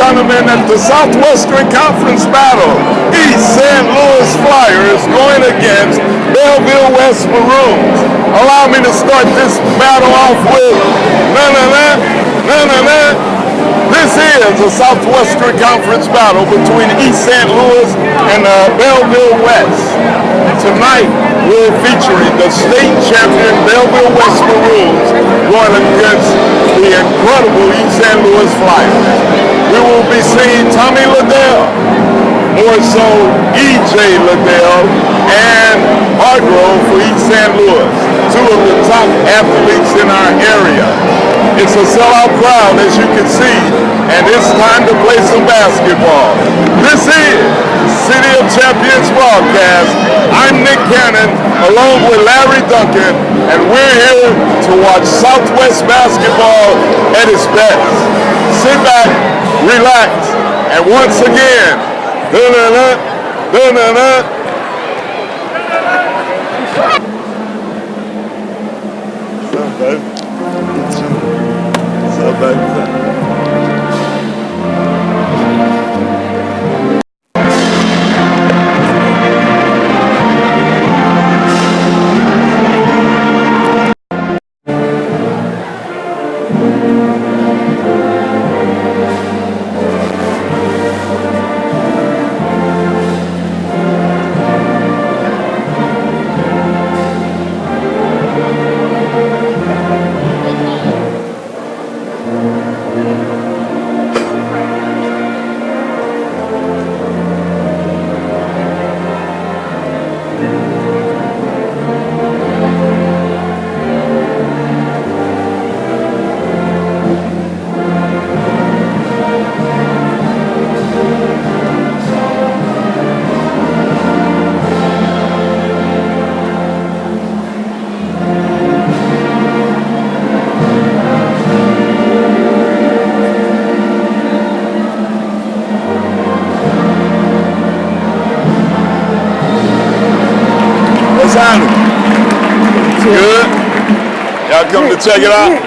gentlemen, at the Southwestern Conference Battle, East St. Louis Flyers going against Belleville West Maroons. Allow me to start this battle off with This is a Southwestern Conference battle between East St. Louis and Belleville West. Tonight, we're featuring the state champion Belleville West Maroons going against the incredible East St. Louis Flyers. We will be seeing Tommy Liddell, more so E.J. Liddell, and Hargrove for East St. Louis, two of the top athletes in our area. It's a sellout crowd, as you can see, and it's time to play some basketball. This is City of Champions broadcast. I'm Nick Cannon, along with Larry Duncan, and we're here to watch Southwest basketball at its best. Sit back, relax, and once again, good? Y'all come to check it out?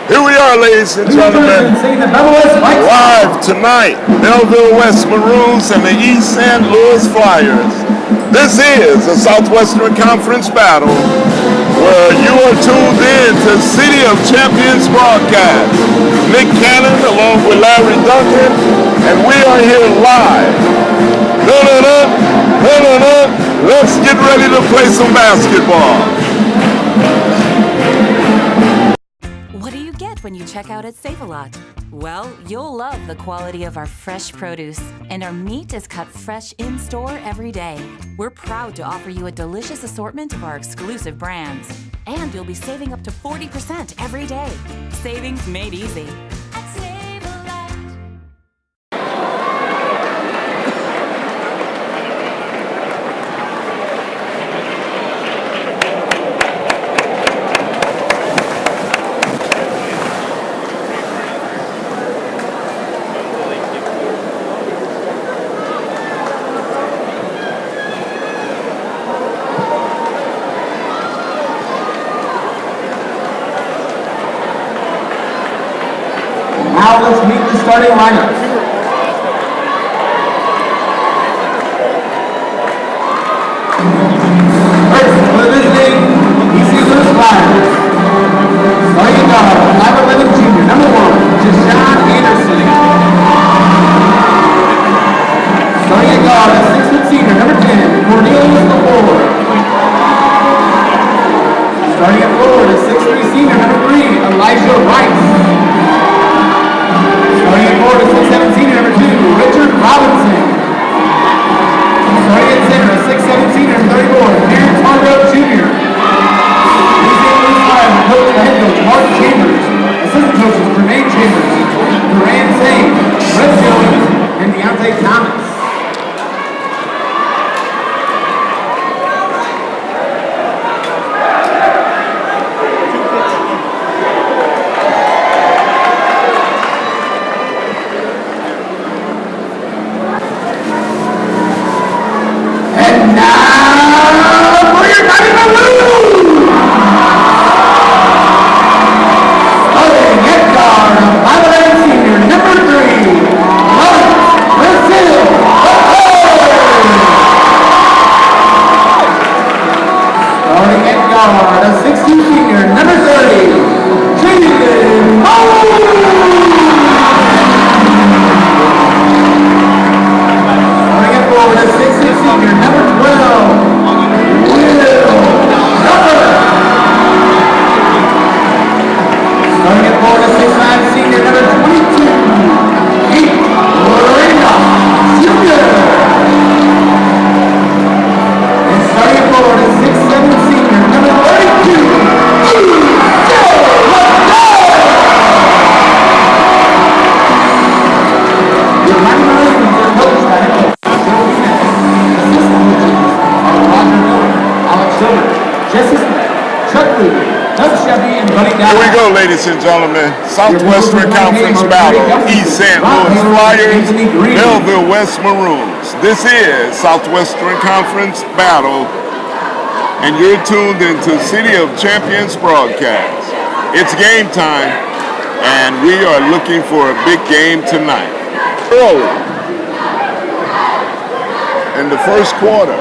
Here we are, ladies and gentlemen, live tonight, Belleville West Maroons and the East St. Louis Flyers. This is a Southwestern Conference battle where you are tuned in to City of Champions broadcast. Nick Cannon along with Larry Duncan, and we are here live. Let's get ready to play some basketball. What do you get when you check out at Save-A-Lot? Well, you'll love the quality of our fresh produce, and our meat is cut fresh in-store every day. We're proud to offer you a delicious assortment of our exclusive brands. And you'll be saving up to 40% every day. Savings made easy. Now let's meet the starting lineups. First, we're visiting East St. Louis Flyers. Starting guard, 5'11" junior, number 1, Jashawn Anderson. Starting guard, 6' senior, number 10, Cornelius LaFleur. Starting at forward, 6'3" senior, number 3, Elijah Rice. Starting at forward, 6'7" senior, number 2, Richard Robinson. Starting at center, 6'7" senior, number 34, Clarence Hargrove Jr. East St. Louis Flyers coach and head coach Mark Chambers. Assistant coaches Tremaine Chambers, Duran Singh, Brett Jones, and Deontay Thomas. Starting at guard, 5'11" Here we go, ladies and gentlemen. Southwestern Conference battle. East St. Louis Flyers, Belleville West Maroons. This is Southwestern Conference battle, and you're tuned into City of Champions broadcast. It's game time, and we are looking for a big game tonight. Early in the first quarter.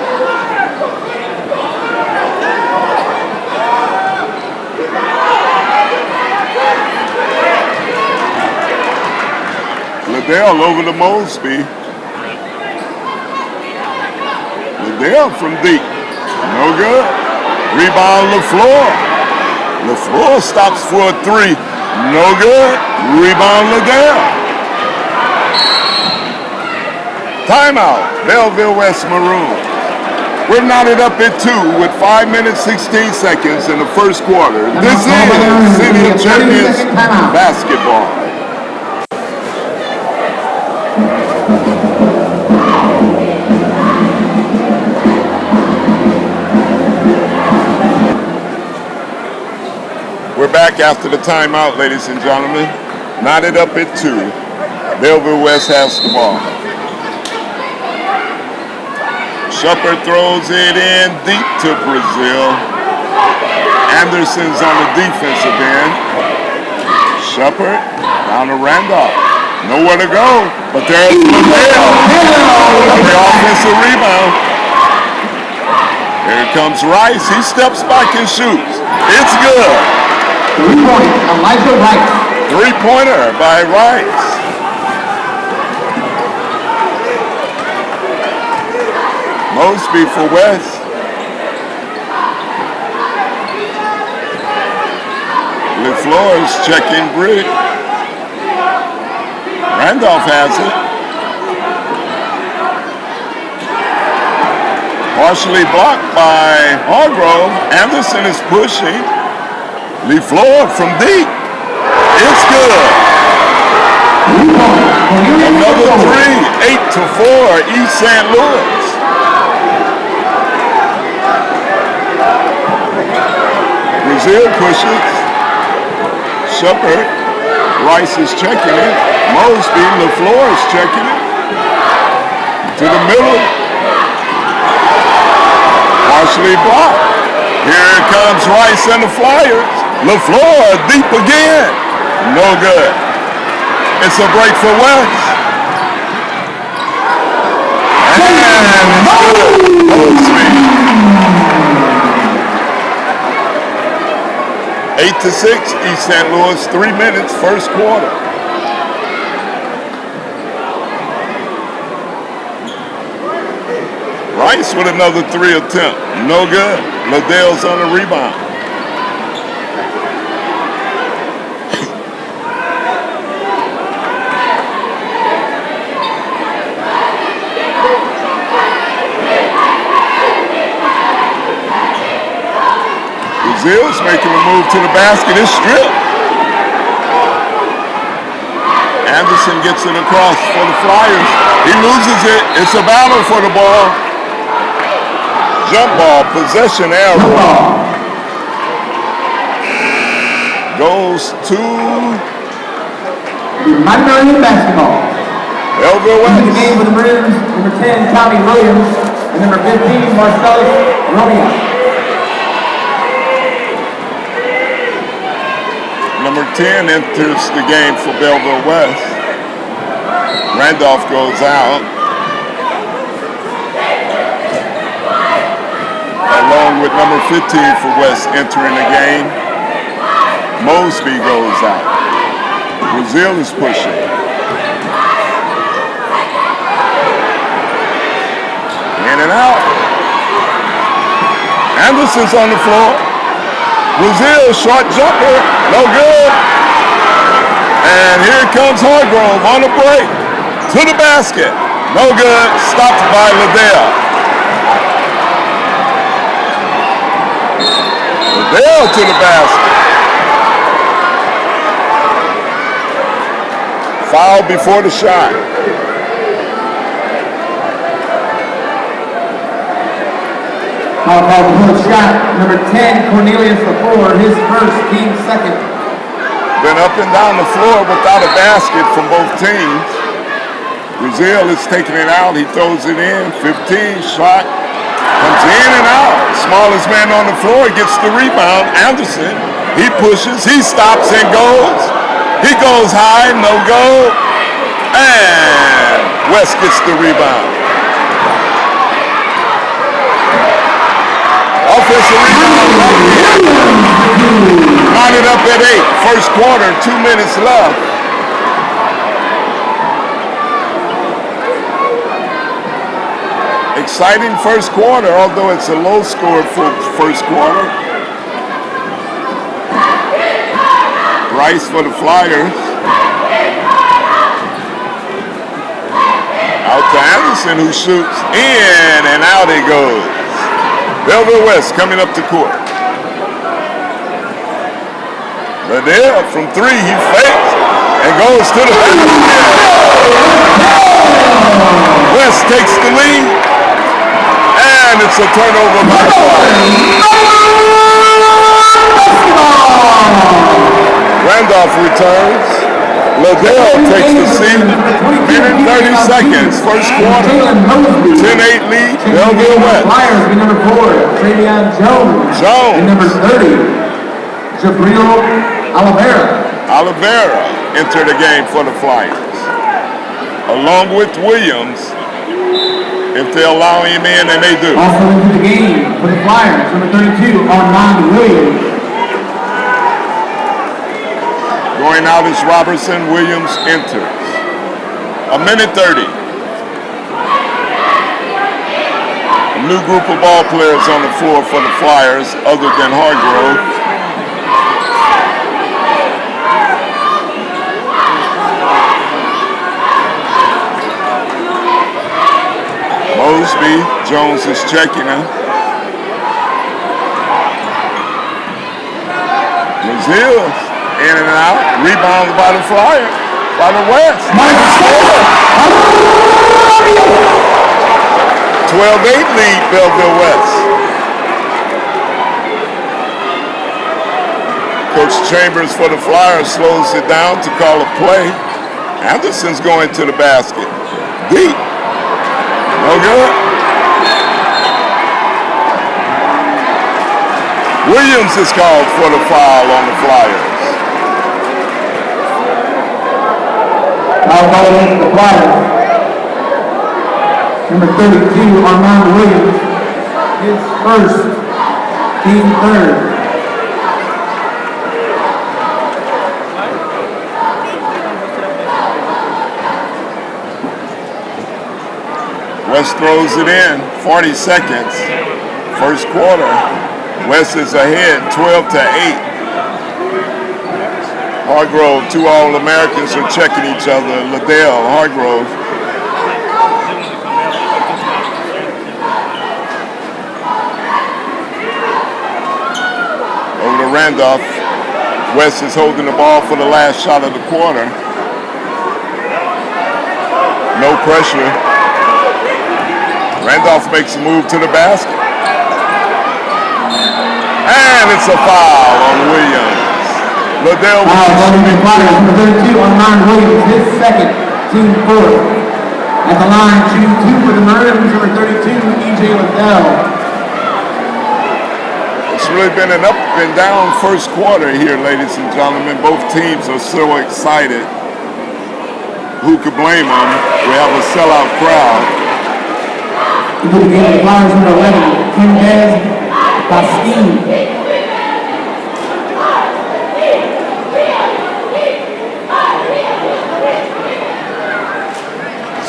Liddell over to Mosby. Liddell from deep. No good. Rebound LaFleur. LaFleur stops for a three. No good. Rebound Liddell. Timeout. Belleville West Maroons. We're knotted up at 2 with 5 minutes, 16 seconds in the first quarter. This is City of Champions basketball. We're back after the timeout, ladies and gentlemen. Knotted up at 2. Belleville West has the ball. Shepard throws it in deep to Brazil. Anderson's on the defensive end. Shepard down to Randolph. Nowhere to go, but there's Liddell. The offensive rebound. Here comes Rice. He steps back and shoots. It's good. 3-point, Elijah Rice. Three-pointer by Rice. Mosby for West. LaFleur is checking Brick. Randolph has it. Partially blocked by Hargrove. Anderson is pushing. LaFleur from deep. It's good. Another 3, 8-4, East St. Louis. Brazil pushes. Shepard. Rice is checking it. Mosby. LaFleur is checking it. To the middle. Partially blocked. Here comes Rice and the Flyers. LaFleur deep again. No good. It's a break for West. And it's good. Mosby. 8-6, East St. Louis, 3 minutes, first quarter. Rice with another 3 attempt. No good. Liddell's on the rebound. Brazil's making a move to the basket. It's stripped. Anderson gets it across for the Flyers. He loses it. It's a battle for the ball. Jump ball, possession error. Goes to Maroons basketball. Belleville In the West. game for the Maroons, number 10, Tommy Williams, and number 15, Marcellus Romeo. Number 10 enters the game for Belleville West. Randolph goes out. Along with number 15 for West entering the game. Mosby goes out. Brazil is pushing. In and out. Anderson's on the floor. Brazil, short jumper, no good. And here comes Hargrove on the break. To the basket, no good, stopped by Liddell. Liddell to the basket. Foul before the shot. Shot number 10, Cornelius LaFleur, his first, team second. Been up and down the floor without a basket from both teams. Brazil is taking it out. He throws it in. 15 shot. Comes in and out. Smallest man on the floor gets the rebound. Anderson. He pushes. He stops and goes. He goes high. No go. And West gets the rebound. Offensive rebound right here. Line it up at 8. First quarter, 2 minutes left. Exciting first quarter, although it's a low score for first quarter. Rice for the Flyers. Out to Anderson, who shoots in and out he goes. Belleville West coming up to court. Liddell from 3, he fakes and goes to the basket. West takes the lead, and it's a turnover by the Flyers. Randolph returns. Liddell takes the seat. Minute 30 seconds, first quarter. 10-8 lead, Belleville West. Flyers with number 4, Travion Jones. And number 30, Jabril Oliveira entered the game for the Flyers. Along with Williams, if they allow him in, and they do. Also into the game for the Flyers, number 32, Armand Williams. Going out is Robertson. Williams enters. A minute 30. A new group of ball players on the floor for the Flyers, other than Hargrove. Mosby, Jones is checking him. Brazil, in and out, rebounded by the Flyers, by the West. 12-8 lead, Belleville West. Coach Chambers for the Flyers slows it down to call a play. Anderson's going to the basket. Deep. No good. Williams is called for the foul on the Flyers. Foul ball against the Flyers. Number 32, Armand Williams. His first, team third. West throws it in, 40 seconds, first quarter. West is ahead, 12-8. Hargrove, 2 All-Americans are checking each other. Liddell, Hargrove. Over to Randolph. West is holding the ball for the last shot of the quarter. No pressure. Randolph makes a move to the basket. And it's a foul on Williams. Liddell with the Flyers, number 32, Armand Williams, his second, team fourth. At the line, shooting 2 for the Maroons, number 32, E.J. Liddell. It's really been an up and down first quarter here, ladies and gentlemen. Both teams are so excited. Who could blame them? We have a sellout crowd. Into the game, the Flyers number 11, Quindez Bastine.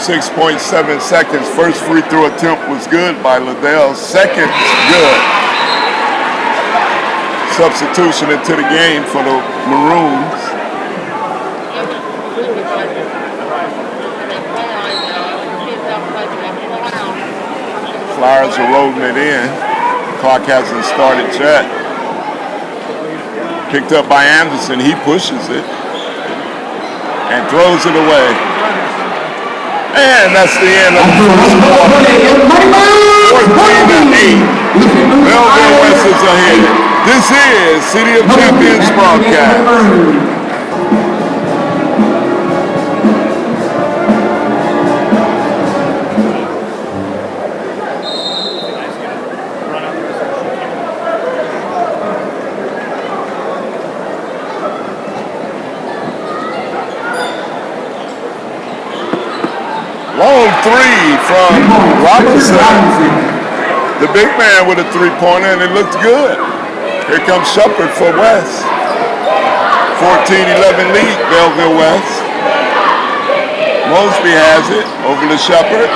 6.7 seconds. First free throw attempt was good by Liddell. Second, good. Substitution into the game for the Maroons. Flyers are rolling it in. Clock hasn't started yet. Picked up by Anderson. He pushes it and throws it away. And that's the end of the first quarter. 14-8. Bills ahead. This is City of Champions broadcast. Long three from Robinson. The big man with a three-pointer, and it looked good. Here comes Shepard for West. 14-11 lead, Belleville West. Mosby has it over to Shepard.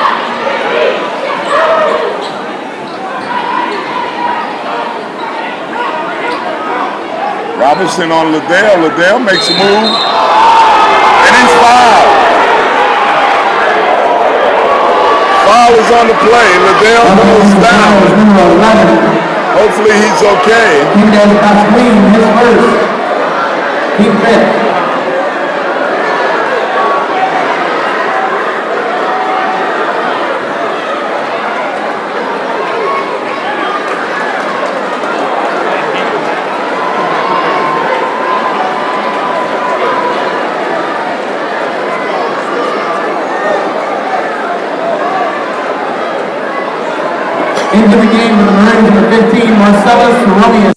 Robinson on Liddell. Liddell makes a move, and he's fouled. Foul is on the play. Liddell goes down. Hopefully he's okay. He does not win his first. He fifth. Into the game with the Maroons, number 15, Marcellus Romeo.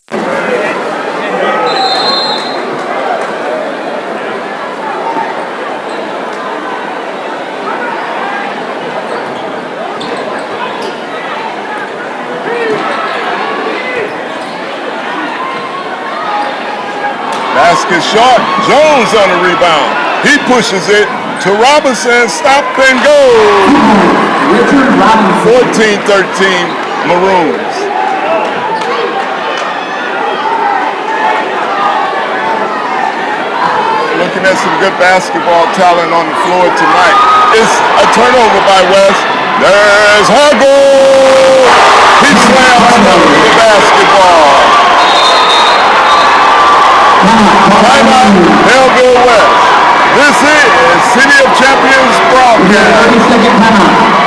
Basket short. Jones on the rebound. He pushes it to Robinson. Stop and go. Richard Robinson. 14-13 Maroons. Looking at some good basketball talent on the floor tonight. It's a turnover by West. There's Huggle. He slams the basketball. Timeout, Belleville West. This is City of Champions broadcast. 30-second timeout.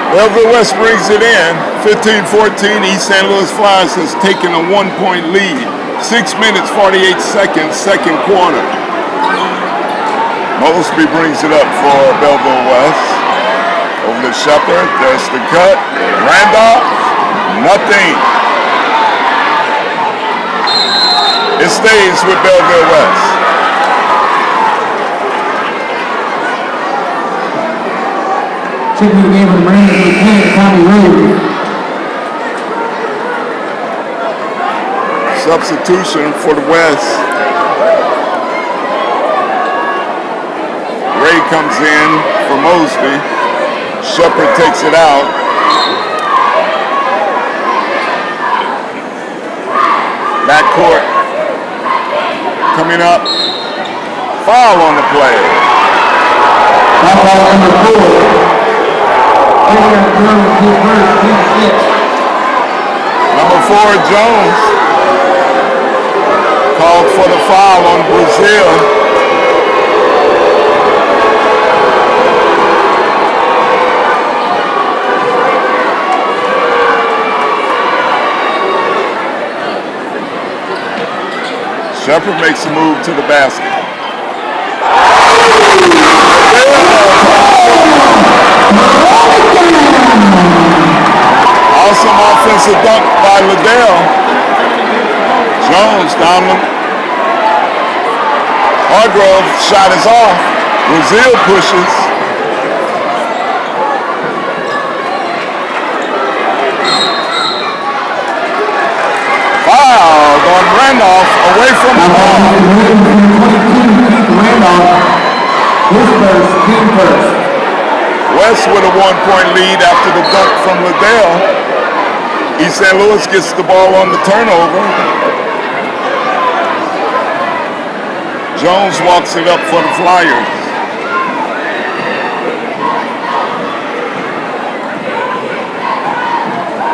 Belleville West brings it in. 15-14. East St. Louis Flyers has taken a 1-point lead. 6 minutes, 48 seconds, second quarter. Mosby brings it up for Belleville West. Over to Shepard. There's the cut. Randolph. Nothing. It stays with Belleville West. Checking the game with the Maroons, number 10, Tommy Rose. Substitution for the West. Ray comes in for Mosby. Shepard takes it out. Backcourt coming up. Foul on the play. Foul number 4. Number 4, Jones, called for the foul on Brazil. Shepard makes a move to the basket. Awesome offensive dunk by Liddell. Jones down the Hargrove shot is off. Brazil pushes. Randolph away from the ball. Keith Randolph, his first, team first. West with a 1-point lead after the dunk from Liddell. East St. Louis gets the ball on the turnover. Jones walks it up for the Flyers.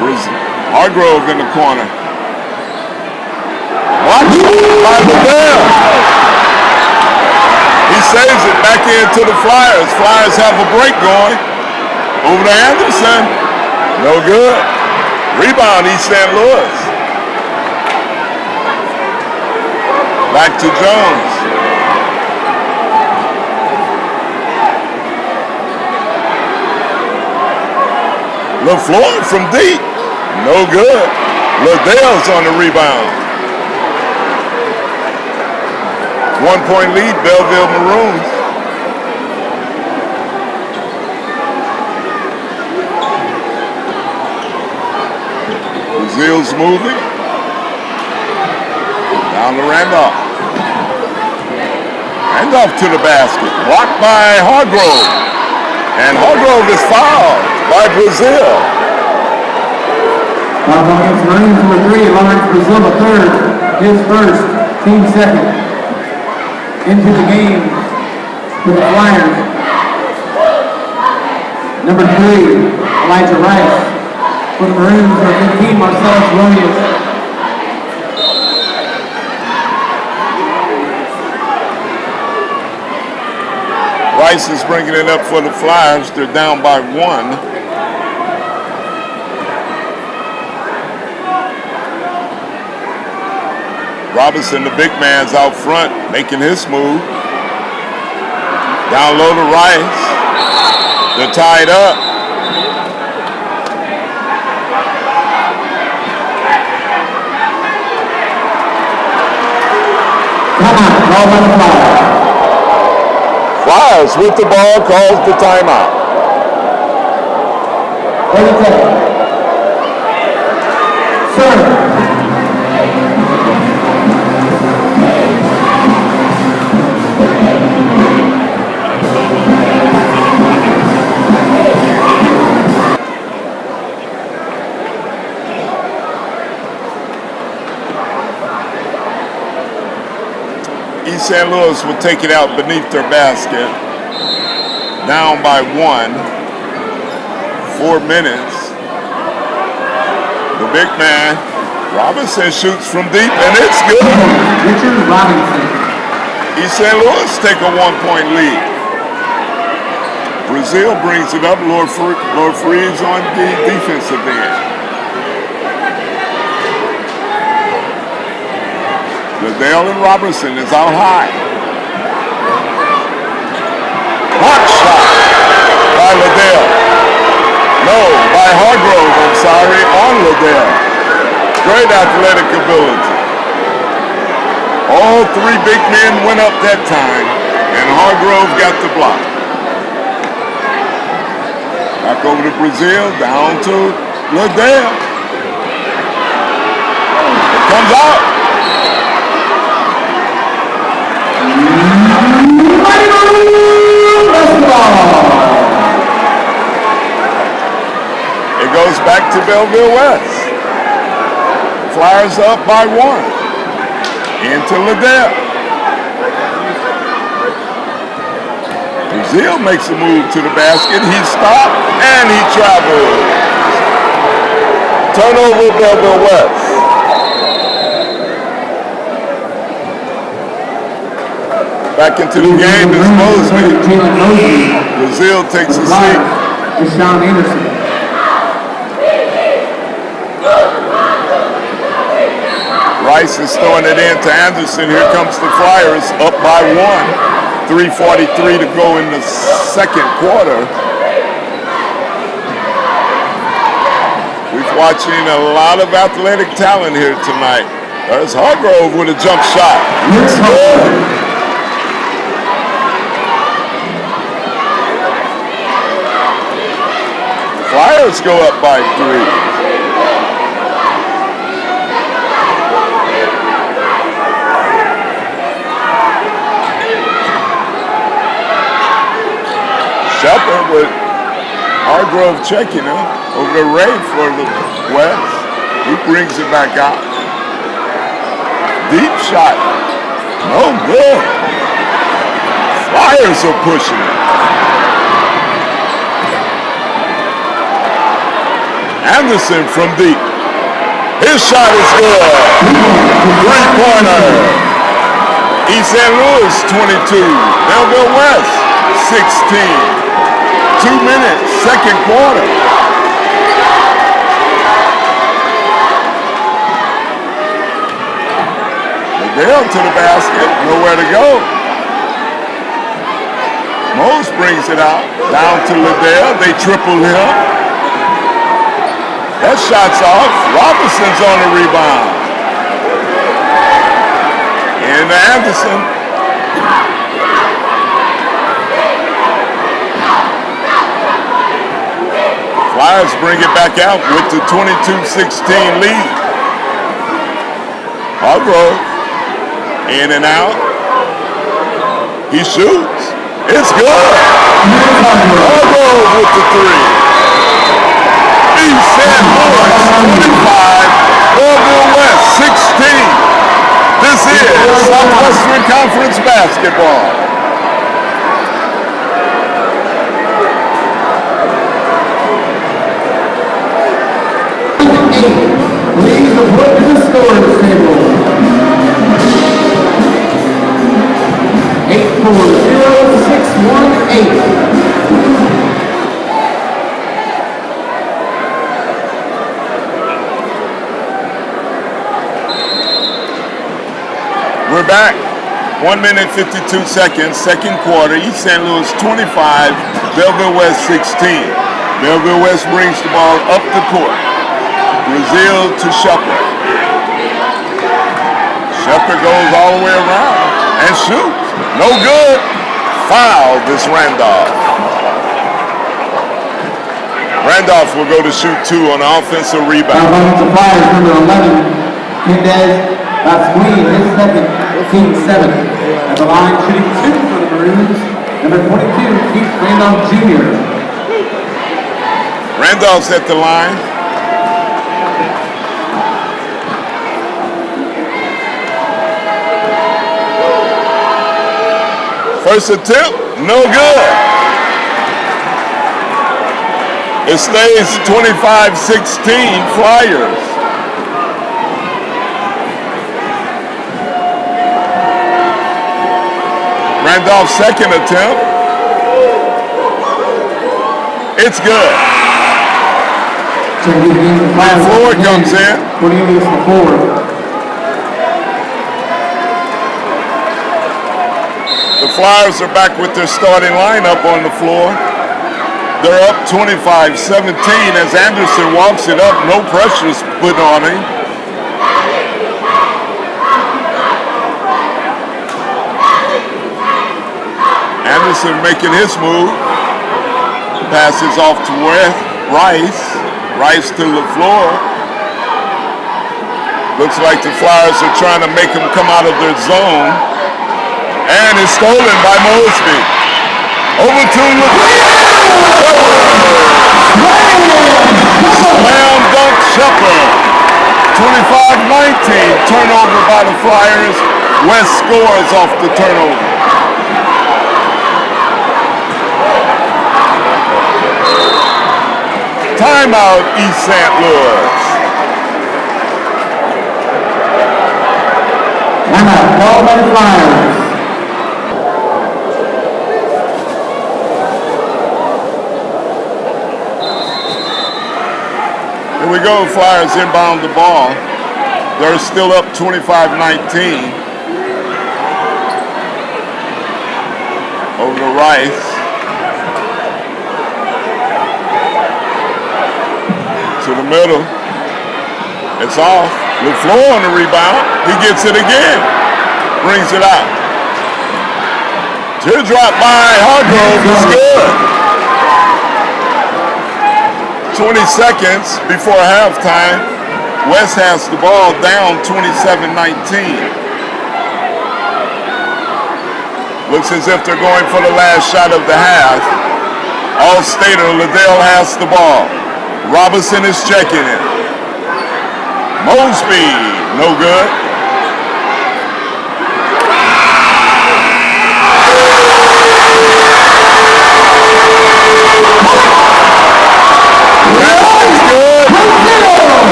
Here's Hargrove in the corner. Watch by Liddell. He saves it back into the Flyers. Flyers have a break going. Over to Anderson. No good. Rebound, East St. Louis. Back to Jones. LaFleur from deep. No good. Liddell's on the rebound. 1-point lead, Belleville Maroons. Brazil's moving. Down to Randolph. Randolph to the basket. Blocked by Hargrove. And Hargrove is fouled by Brazil. Foul against Maroons number 3, Lawrence Brazil the third, his first, team second. Into the game for the Flyers. Number 3, Elijah Rice. For the Maroons, number 15, Marcellus Williams. Rice is bringing it up for the Flyers. They're down by 1. Robinson, the big man's out front, making his move. Down low to Rice. They're tied up. Flyers with the ball calls the timeout. Sir. East St. Louis will take it out beneath their basket. Down by 1. 4 minutes. The big man, Robinson, shoots from deep, and it's good. Richard Robinson. East St. Louis take a 1-point lead. Brazil brings it up. Lord Freeze on the defensive end. Liddell and Robertson is out high. Block shot by Liddell. No, by Hargrove, I'm sorry, on Liddell. Great athletic ability. All 3 big men went up that time, and Hargrove got the block. Back over to Brazil, down to Liddell. It comes out. It goes back to Belleville West. Flyers up by 1. Into Liddell. Brazil makes a move to the basket. He stopped and he travels. Turnover, Belleville West. Back into the game is Mosby. Brazil takes a seat. Deshaun Anderson. Rice is throwing it in to Anderson. Here comes the Flyers up by 1. 3:43 to go in the second quarter. We're watching a lot of athletic talent here tonight. There's Hargrove with a jump shot. It's good. Flyers go up by 3. Shepard with Hargrove checking him over the Ray for the West. He brings it back out. Deep shot. No good. Flyers are pushing it. Anderson from deep. His shot is good. Three-pointer. East St. Louis 22. Belleville West 16. 2 minutes, second quarter. Liddell to the basket, nowhere to go. Mose brings it out, down to Liddell. They triple him. That shot's off. Robinson's on the rebound. And Anderson. Flyers bring it back out with the 22-16 lead. Hargrove, in and out. He shoots. It's good. Hargrove with the three. East St. Louis 25, Belleville West 16. This is Southwestern Conference basketball. Please report to the scores table. 840618. We're back. 1 minute 52 seconds, second quarter. East St. Louis 25, Belleville West 16. Belleville West brings the ball up the court. Brazil to Shepard. Shepard goes all the way around and shoots. No good. Foul this Randolph. Randolph will go to shoot two on the offensive rebound. Offensive Flyers, number 11, Mendez Basqueen, his second, team 7. At the line, shooting 2 for the Maroons, number 22, Keith Randolph Jr. Randolph's at the line. First attempt, no good. It stays 25-16 Flyers. Randolph's second attempt. It's good. Floyd comes in. What do you use for forward? The Flyers are back with their starting lineup on the floor. They're up 25-17 as Anderson walks it up. No pressure's put on him. Anderson making his move. Passes off to Rice. Rice to LaFleur. Looks like the Flyers are trying to make him come out of their zone. And it's stolen by Mosby. Over to Slam dunk Shepard. 25-19. Turnover by the Flyers. West scores off the turnover. Timeout, East St. Louis. Timeout, called by the Flyers. Here we go, Flyers inbound the ball. They're still up 25-19. Over to Rice. To the middle. It's off. LaFleur on the rebound. He gets it again. Brings it out. Teardrop by Hargrove is good. 20 seconds before halftime. West has the ball down 27-19. Looks as if they're going for the last shot of the half. All-Stater Liddell has the ball. Robinson is checking it. Mosby, no good.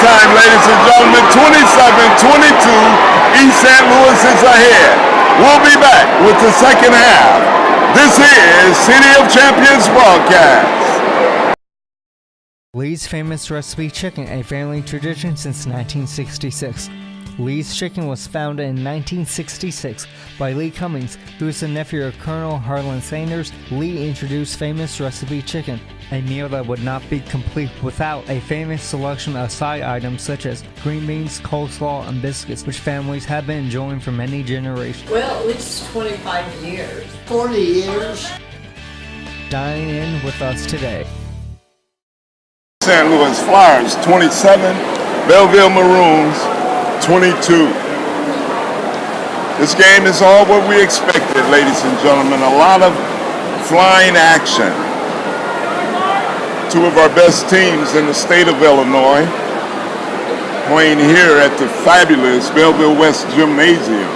Time, ladies and gentlemen, 27-22, East St. Louis is ahead. We'll be back with the second half. This is City of Champions broadcast. Lee's Famous Recipe Chicken, a family tradition since 1966. Lee's Chicken was founded in 1966 by Lee Cummings, who is the nephew of Colonel Harlan Sanders. Lee introduced Famous Recipe Chicken, a meal that would not be complete without a famous selection of side items such as green beans, coleslaw, and biscuits, which families have been enjoying for many generations. Well, at least 25 years. 40 years. Dine in with us today. St. Louis Flyers 27, Belleville Maroons 22. This game is all what we expected, ladies and gentlemen. A lot of flying action. Two of our best teams in the state of Illinois playing here at the fabulous Belleville West Gymnasium.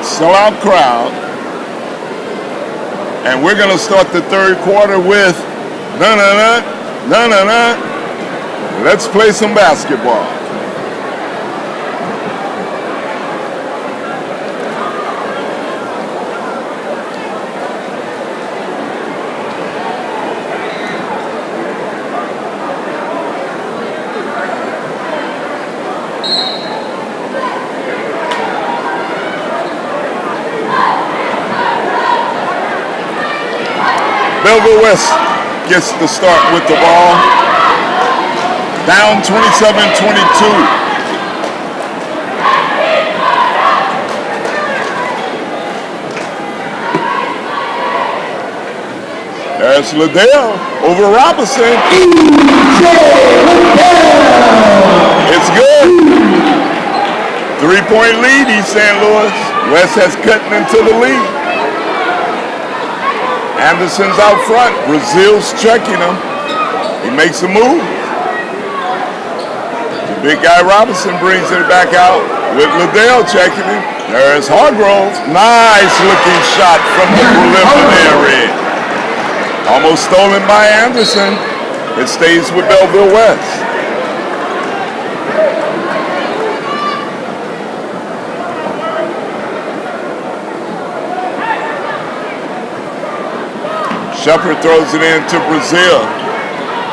Sellout crowd. And we're going to start the third quarter with na-na-na. Let's play some basketball. Belleville West gets the start with the ball. Down 27-22. There's Liddell over Robinson. It's good. 3-point lead, East St. Louis. West has cut into the lead. Anderson's out front. Brazil's checking him. He makes a move. Big guy Robinson brings it back out with Liddell checking him. There's Hargrove. Nice looking shot from the preliminary. Almost stolen by Anderson. It stays with Belleville West. Shepard throws it in to Brazil.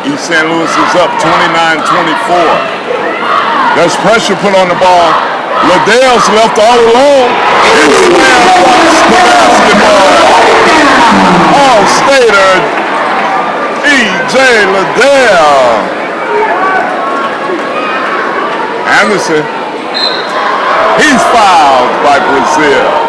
East St. Louis is up 29-24. There's pressure put on the ball. Liddell's left all alone. He slam dunks the basketball. All-Stater E.J. Liddell. Anderson. He's fouled by Brazil.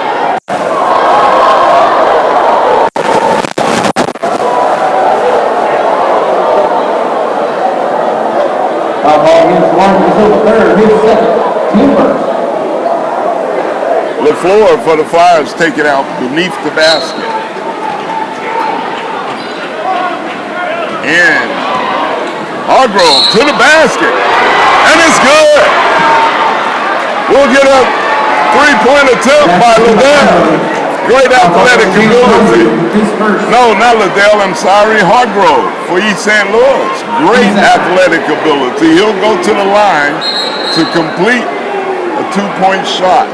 LaFleur for the Flyers take it out beneath the basket. And Hargrove to the basket. And it's good. We'll get a three-point attempt by Liddell. Great athletic ability. No, not Liddell, I'm sorry. Hargrove for East St. Louis. Great athletic ability. He'll go to the line to complete a two-point shot.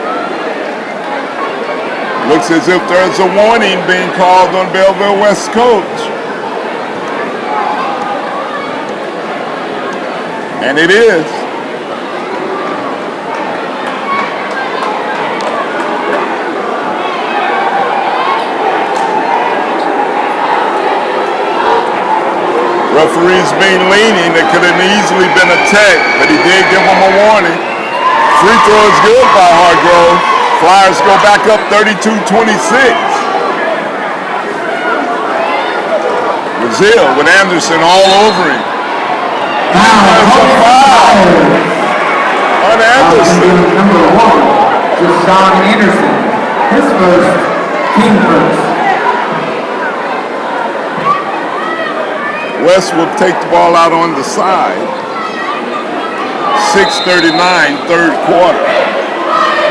Looks as if there's a warning being called on Belleville West coach. And it is. Referee's being lenient. It could have easily been a tech, but he did give him a warning. Free throw is good by Hargrove. Flyers go back up 32-26. Brazil with Anderson all over him. There's a On Anderson. Number 1, Deshaun Anderson. His first, team first. West will take the ball out on the side. 6:39, third quarter.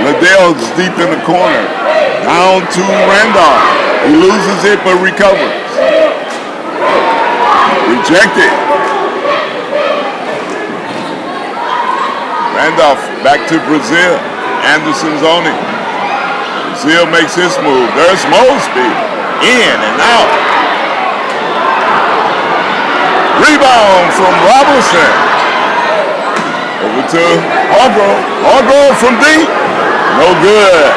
Liddell's deep in the corner. Down to Randolph. He loses it but recovers. Rejected. Randolph back to Brazil. Anderson's on it. Brazil makes his move. There's Mosby. In and out. Rebound from Robinson. Over to Hargrove. Hargrove from deep. No good.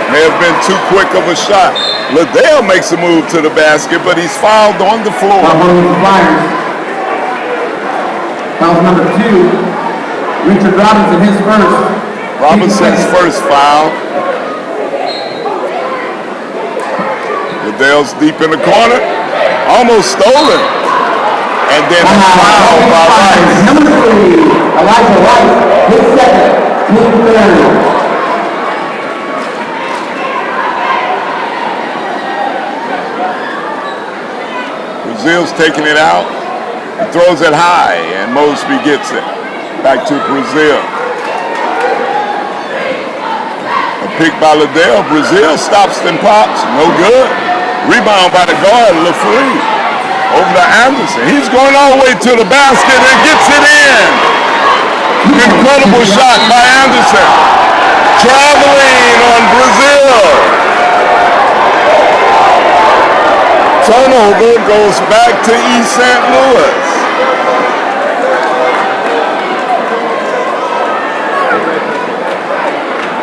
May have been too quick of a shot. Liddell makes a move to the basket, but he's fouled on the floor. Foul number 2. Richard Robinson, his first. Robinson's first foul. Liddell's deep in the corner. Almost stolen. And then a foul by Rice. Number 3, Elijah Rice, his second, team third. Brazil's taking it out. He throws it high, and Mosby gets it. Back to Brazil. A pick by Liddell. Brazil stops and pops. No good. Rebound by the guard, LaFree. Over to Anderson. He's going all the way to the basket and gets it in. Incredible shot by Anderson. Traveling on Brazil. Turnover goes back to East St. Louis.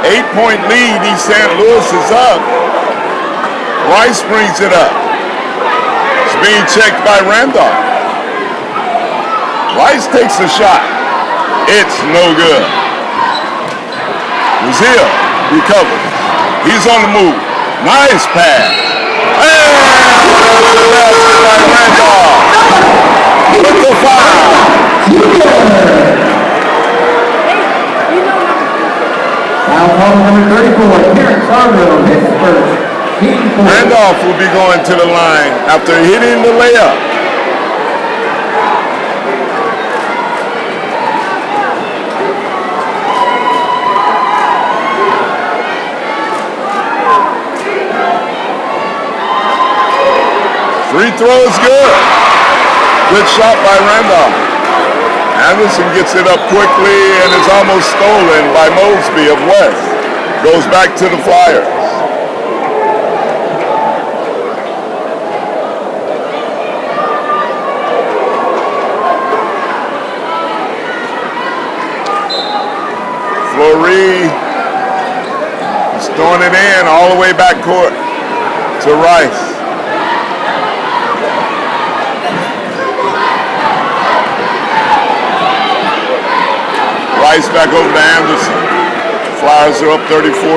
Eight-point lead. East St. Louis is up. Rice brings it up. It's being checked by Randolph. Rice takes a shot. It's no good. Brazil recovers. He's on the move. Nice pass. And the basket by Randolph. With the foul. Foul call number 34, Clarence Hargrove, his first. Randolph will be going to the line after hitting the layup. Free throw is good. Good shot by Randolph. Anderson gets it up quickly and is almost stolen by Mosby of West. Goes back to the Flyers. Fleury is throwing it in all the way back court to Rice. Rice back over to Anderson. Flyers are up 34-29.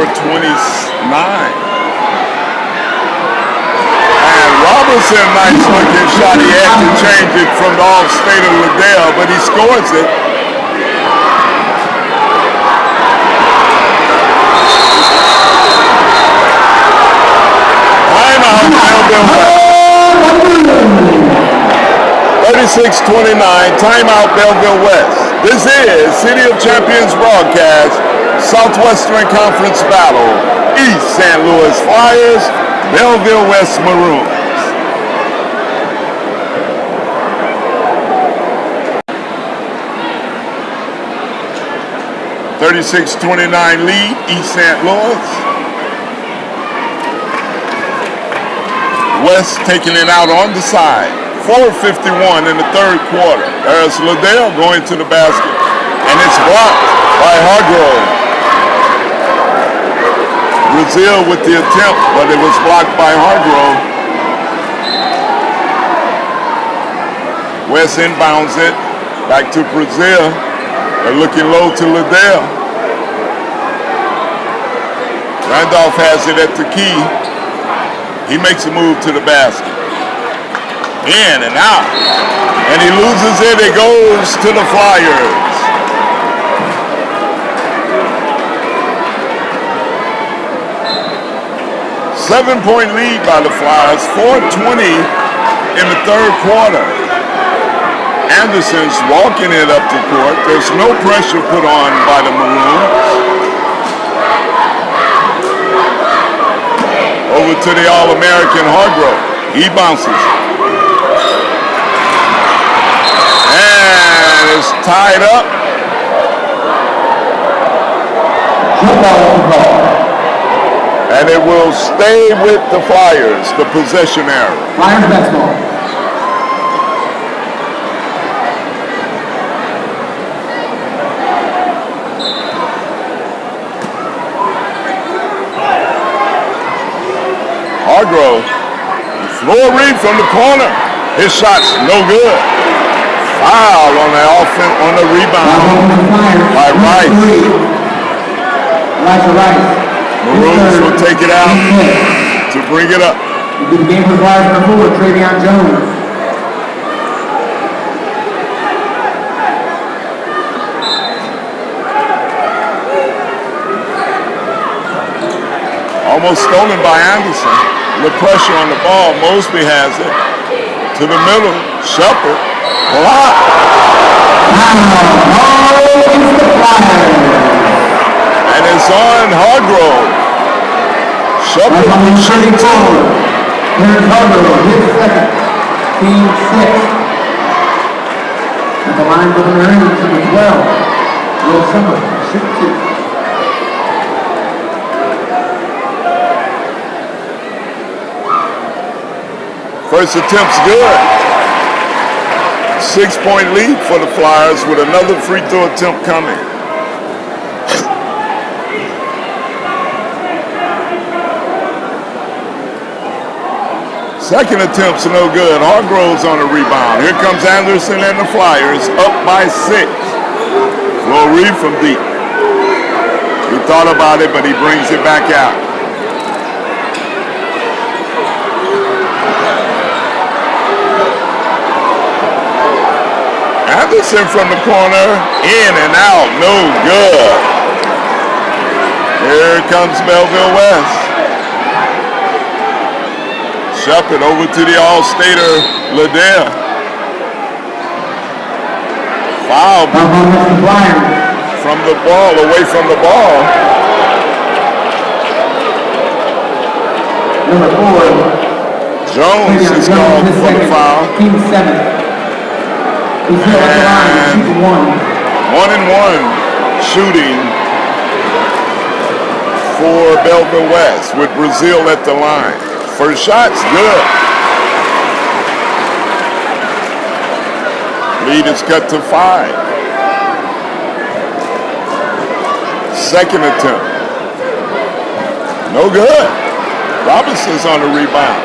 And Robertson, nice looking shot. He had to change it from the off state of Liddell, but he scores it. Timeout, Belleville West. 36-29, timeout, Belleville West. This is City of Champions broadcast, Southwestern Conference battle, East St. Louis Flyers, Belleville West Maroons. (36-29) lead, East St. Louis. West taking it out on the side. 4:51 in the third quarter. There's Liddell going to the basket, and it's blocked by Hargrove. Brazil with the attempt, but it was blocked by Hargrove. West inbounds it back to Brazil. They're looking low to Liddell. Randolph has it at the key. He makes a move to the basket. In and out. And he loses it. It goes to the Flyers. Seven-point lead by the Flyers. 4:20 in the third quarter. Anderson's walking it up the court. There's no pressure put on by the Maroons. Over to the All-American Hargrove. He bounces. And it's tied up. And it will stay with the Flyers, the possession area. Flyers basketball. Hargrove, floor read from the corner. His shot's no good. Foul on the rebound by Rice. Maroons will take it out to bring it up. The game for Flyers number 4, Travion Jones. Almost stolen by Anderson. The pressure on the ball. Mosby has it. To the middle. Shepard. Blocked. And it's on Hargrove. Shepard shooting two. Here's Hargrove, his second. Team 6. At the line for the Maroons, number 12. Will Summer, shoot 2. First attempt's good. 6-point lead for the Flyers with another free throw attempt coming. Second attempt's no good. Hargrove's on the rebound. Here comes Anderson and the Flyers up by 6. Flory from deep. He thought about it, but he brings it back out. Anderson from the corner, in and out, no good. Here comes Belleville West. Shepard over to the All-Stater, Liddell. Foul from the ball, away from the ball. Number 4. Jones is called for the foul. Team 7. He's here at the line, shooting 1. 1-1 shooting for Belleville West with Brazil at the line. First shot's good. Lead is cut to 5. Second attempt. No good. Robinson's on the rebound.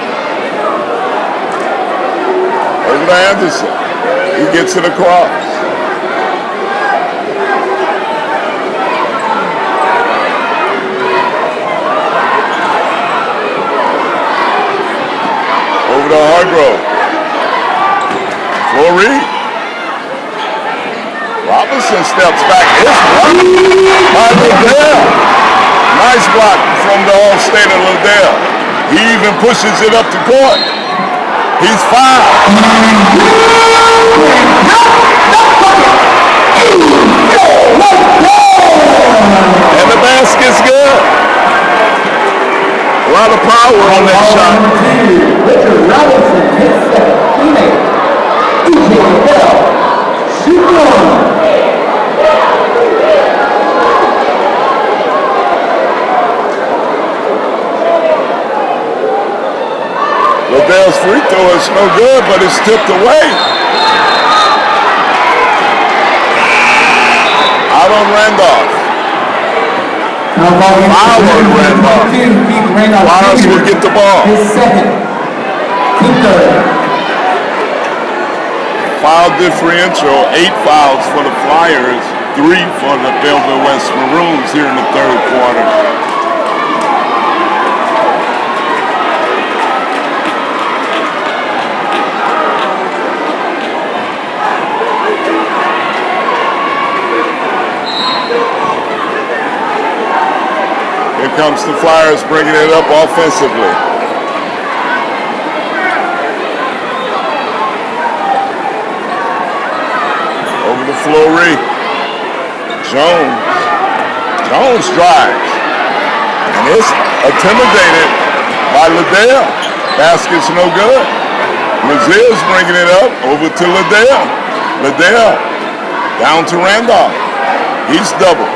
Over to Anderson. He gets it across. Over to Hargrove. Flory. Robinson steps back. It's blocked by Liddell. Nice block from the All-Stater Liddell. He even pushes it up the court. He's fouled. And the basket's good. A lot of power on that shot. Richard Robinson, his second teammate. DJ Liddell, shoot 1. Liddell's free throw is no good, but it's tipped away. Out on Randolph. Foul on Randolph. Flyers will get the ball. His second. Team 3rd. Foul differential, 8 fouls for the Flyers, 3 for the Belleville West Maroons here in the third quarter. comes the Flyers bringing it up offensively. Over the Fleury. Jones drives. And is intimidated by Liddell. Basket's no good. Brazil's bringing it up over to Liddell. Liddell down to Randolph. He's doubled.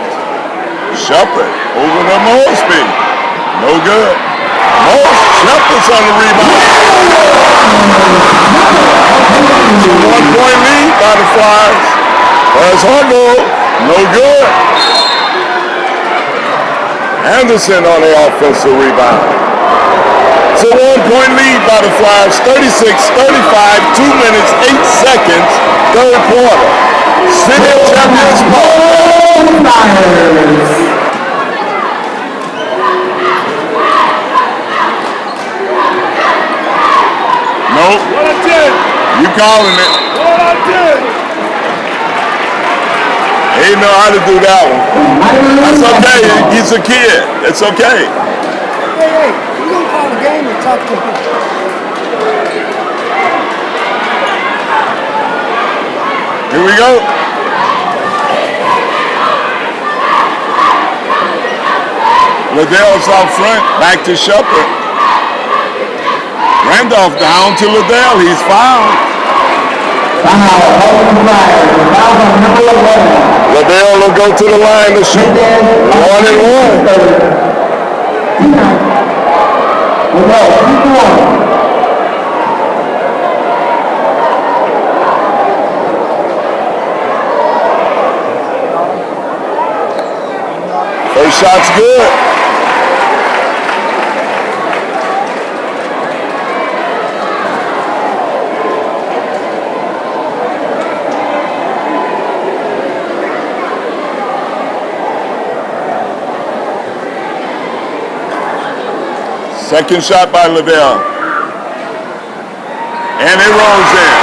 Shepard over to Mosby. No good. Shepard's on the rebound. 1-point lead by the Flyers. There's Hargo. No good. Anderson on the offensive rebound. It's a 1-point lead by the Flyers. 36-35, 2 minutes, 8 seconds, third quarter. City champions Flyers. Nope. What I did. You calling it. What I did. He know how to do that one. That's okay. He's a kid. It's okay. Hey, you don't call the game and talk to him. Here we go. Liddell's out front, back to Shepard. Randolph down to Liddell, he's fouled. Liddell will go to the line to shoot. 1-1. First shot's good. Second shot by Liddell. And it rolls in.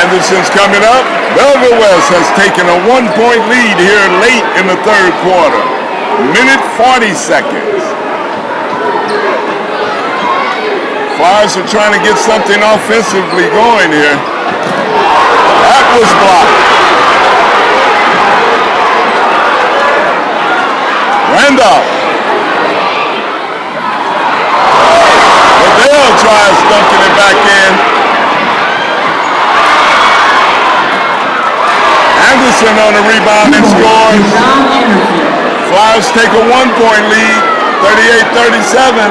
Anderson's coming up. Belleville West has taken a 1-point lead here late in the third quarter. Minute 40 seconds. Flyers are trying to get something offensively going here. That was blocked. Randolph. Liddell tries dunking it back in. Anderson on the rebound and scores. Flyers take a 1-point lead, 38-37.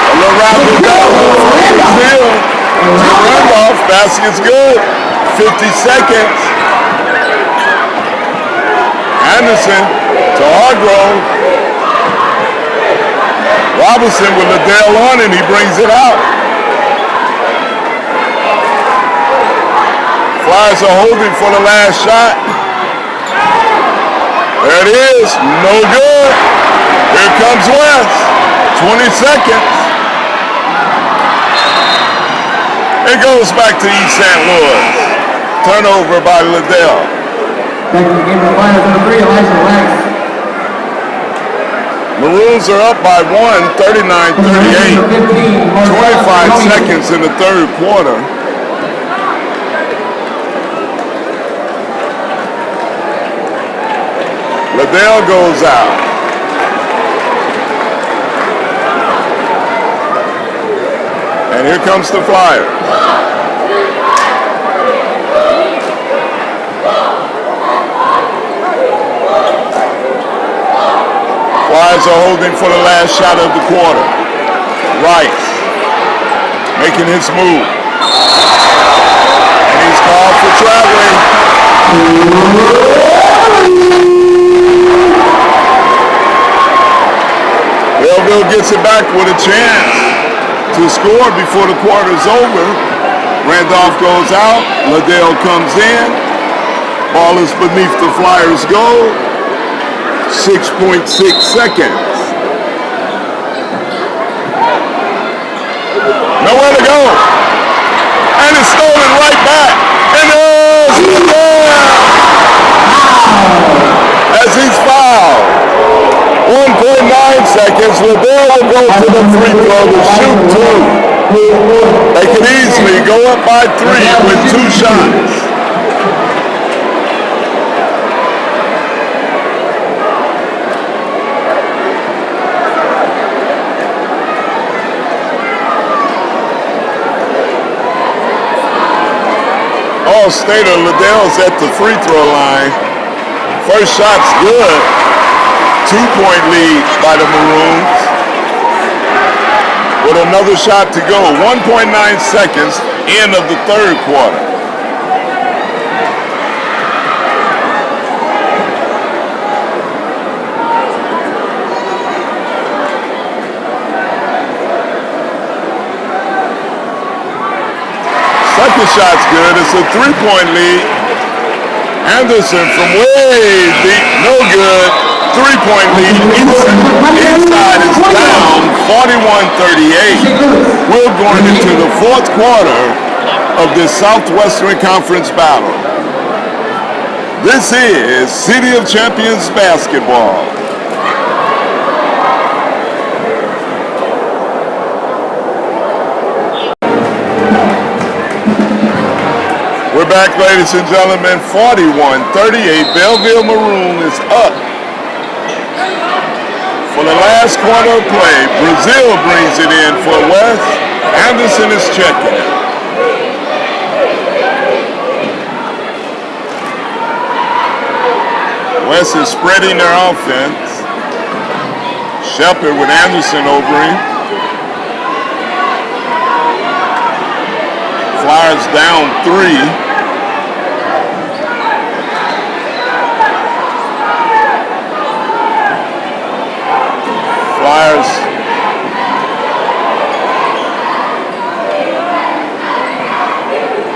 A little razzle dazzle from Brazil. Randolph, basket's good. 50 seconds. Anderson to Hargrove. Robinson with Liddell on and he brings it out. Flyers are holding for the last shot. There it is. No good. Here comes West. 20 seconds. It goes back to East St. Louis. Turnover by Liddell. Back to the game for Flyers number 3, Elijah Wax. Maroons are up by 1, 39-38. 25 seconds in the third quarter. Liddell goes out. And here comes the Flyers. Flyers are holding for the last shot of the quarter. Rice making his move. And he's called for traveling. Belleville gets it back with a chance to score before the quarter's over. Randolph goes out. Liddell comes in. Ball is beneath the Flyers' goal. 6.6 seconds. Nowhere to go. And it's stolen right back. goes Liddell as he's fouled. 1.9 seconds. Liddell will go to the free throw to shoot 2. They could easily go up by 3 with 2 shots. All-Stater Liddell's at the free throw line. First shot's good. 2-point lead by the Maroons. With another shot to go. 1.9 seconds, end of the third quarter. Second shot's good. It's a 3-point lead. Anderson from way deep, no good. 3-point lead. Inside is down, 41-38. We're going into the fourth quarter of this Southwestern Conference battle. This is City of Champions basketball. We're back, ladies and gentlemen. 41-38. Belleville Maroon is up. For the last quarter of play, Brazil brings it in for West. Anderson is checking it. West is spreading their offense. Shepard with Anderson over him. Flyers down 3. Flyers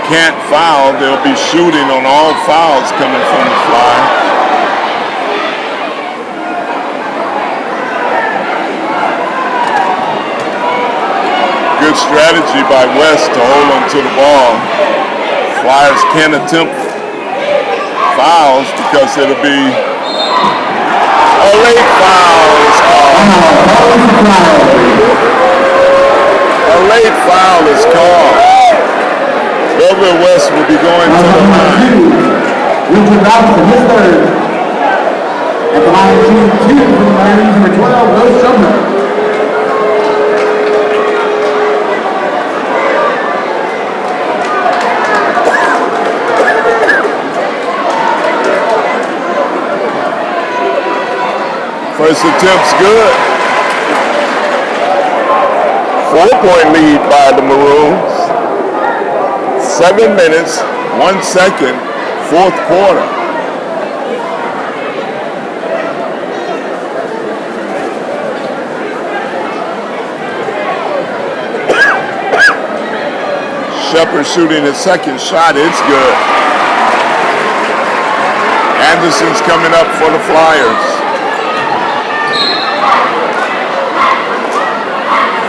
can't foul. They'll be shooting on all fouls coming from the Flyers. Good strategy by West to hold on to the ball. Flyers can't attempt fouls because it'll be a late foul is called. A late foul is called. Belleville West will be going to the line. Richard Robinson, his third. At the line, shooting 2 from the Maroons, number 12, Will Sumner. First attempt's good. 4-point lead by the Maroons. 7 minutes, 1 second, fourth quarter. Shepard shooting his second shot. It's good. Anderson's coming up for the Flyers.